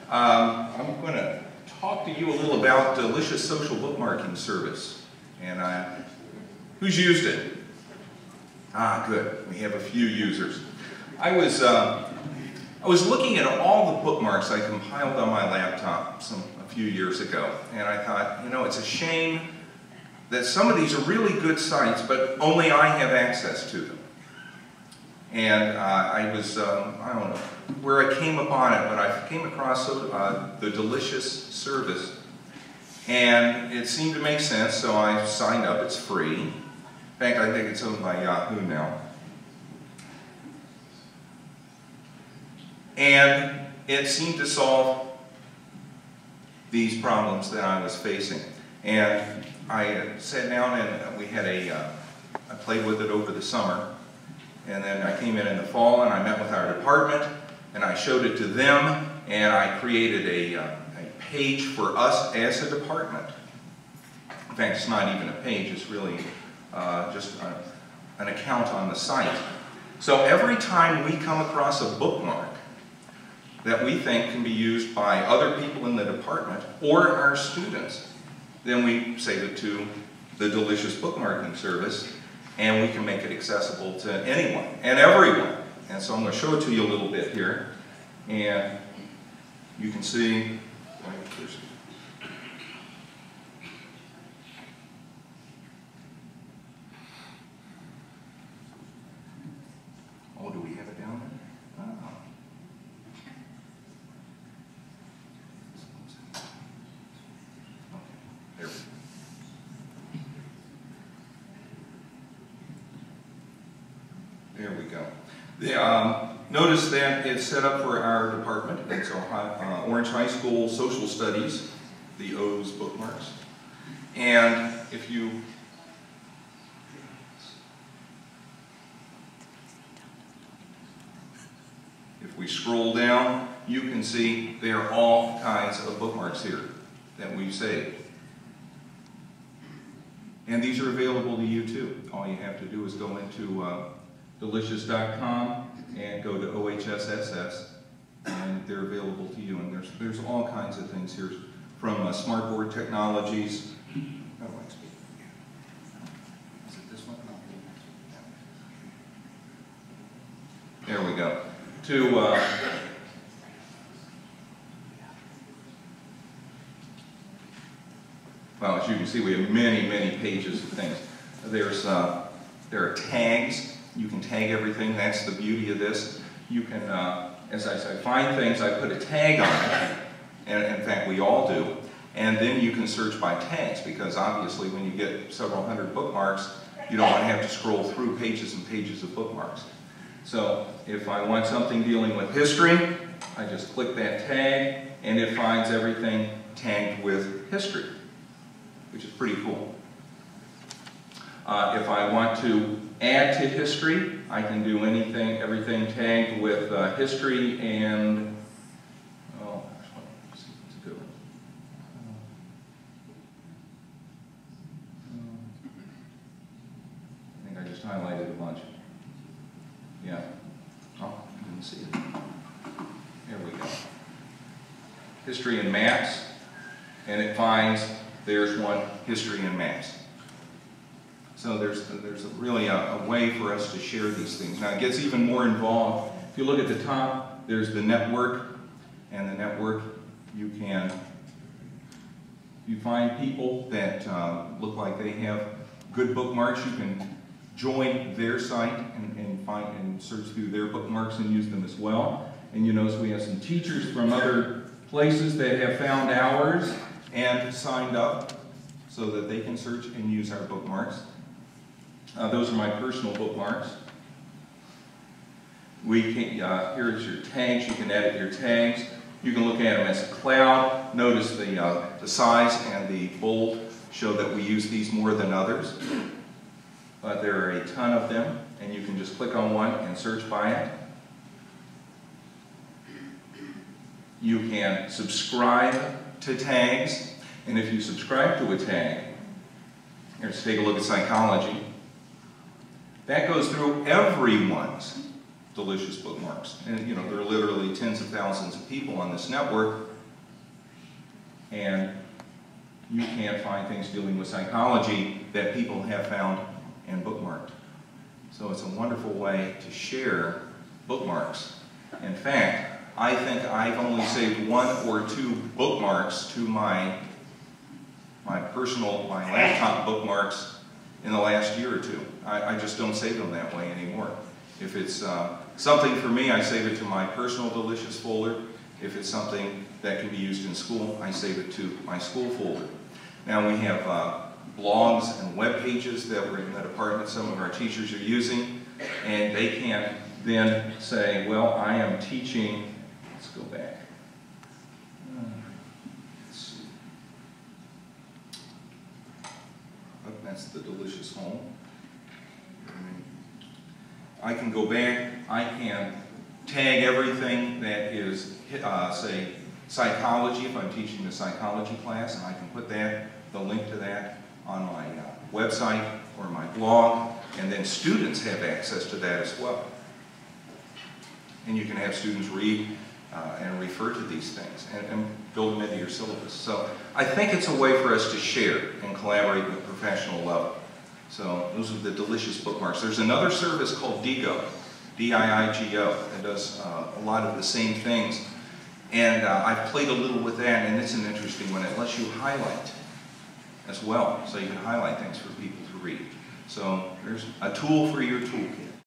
I'm going to talk to you a little about Delicious Social Bookmarking Service. And who's used it? Ah, good. We have a few users. I was looking at all the bookmarks I compiled on my laptop a few years ago, and I thought, you know, it's a shame that some of these are really good sites, but only I have access to them. And I was, I don't know where I came upon it, but I came across the Delicious service, and it seemed to make sense, so I signed up. It's free. In fact, I think it's owned by Yahoo now. And it seemed to solve these problems that I was facing. And I sat down and we had I played with it over the summer. And then I came in the fall and I met with our department and I showed it to them and I created a page for us as a department. In fact, it's not even a page, it's really just an account on the site. So every time we come across a bookmark that we think can be used by other people in the department or our students, then we save it to the Delicious Bookmarking Service, and we can make it accessible to anyone and everyone. And so I'm going to show it to you a little bit here, and you can see. Oh, do we have it down there? Oh. There we go. There we go. Notice that it's set up for our department. It's Orange High School Social Studies, the O's bookmarks. And if we scroll down, you can see there are all kinds of bookmarks here that we've saved. And these are available to you too. All you have to do is go into delicious.com and go to OHSSS, and they're available to you. And there's all kinds of things here, from smartboard technologies. How do I speak? Is it this one? There we go. To well, as you can see, we have many, many pages of things. There are tags. You can tag everything. That's the beauty of this. You can, as I say, find things, I put a tag on it, and in fact we all do, and then you can search by tags, because obviously when you get several hundred bookmarks, you don't want to have to scroll through pages and pages of bookmarks. So if I want something dealing with history, I just click that tag, and it finds everything tagged with history, which is pretty cool. If I want to add to history, I can do everything tagged with history and, oh, let's see, what's a good one. I think I just highlighted a bunch. Yeah. Oh, I didn't see it. There we go. History and maps, and it finds, there's one, history and maps. So there's really a way for us to share these things. Now it gets even more involved. If you look at the top, there's the network, and the network, you find people that look like they have good bookmarks. You can join their site and search through their bookmarks and use them as well. And you notice we have some teachers from other places that have found ours and signed up so that they can search and use our bookmarks. Those are my personal bookmarks. Here's your tags. You can edit your tags. You can look at them as a cloud. Notice the size and the bold show that we use these more than others. But there are a ton of them, and you can just click on one and search by it. You can subscribe to tags, and if you subscribe to a tag, let's take a look at psychology. That goes through everyone's Delicious bookmarks. And you know, there are literally tens of thousands of people on this network, and you can find things dealing with psychology that people have found and bookmarked. So it's a wonderful way to share bookmarks. In fact, I think I've only saved 1 or 2 bookmarks to my laptop bookmarks in the last year or 2. I just don't save them that way anymore. If it's something for me, I save it to my personal Delicious folder. If it's something that can be used in school, I save it to my school folder. Now we have blogs and web pages that we're in the department some of our teachers are using, and they can then say, well, I am teaching, let's go back. Let's see. Oh, that's the Delicious home. I can go back, I can tag everything that is, say, psychology, if I'm teaching the psychology class, and I can put that, the link to that on my website or my blog, and then students have access to that as well. And you can have students read and refer to these things and build them into your syllabus. So I think it's a way for us to share and collaborate at a professional level. So those are the Delicious bookmarks. There's another service called Diigo, D-I-I-G-O, that does a lot of the same things. And I've played a little with that, and it's an interesting one. It lets you highlight as well, so you can highlight things for people to read. So there's a tool for your toolkit.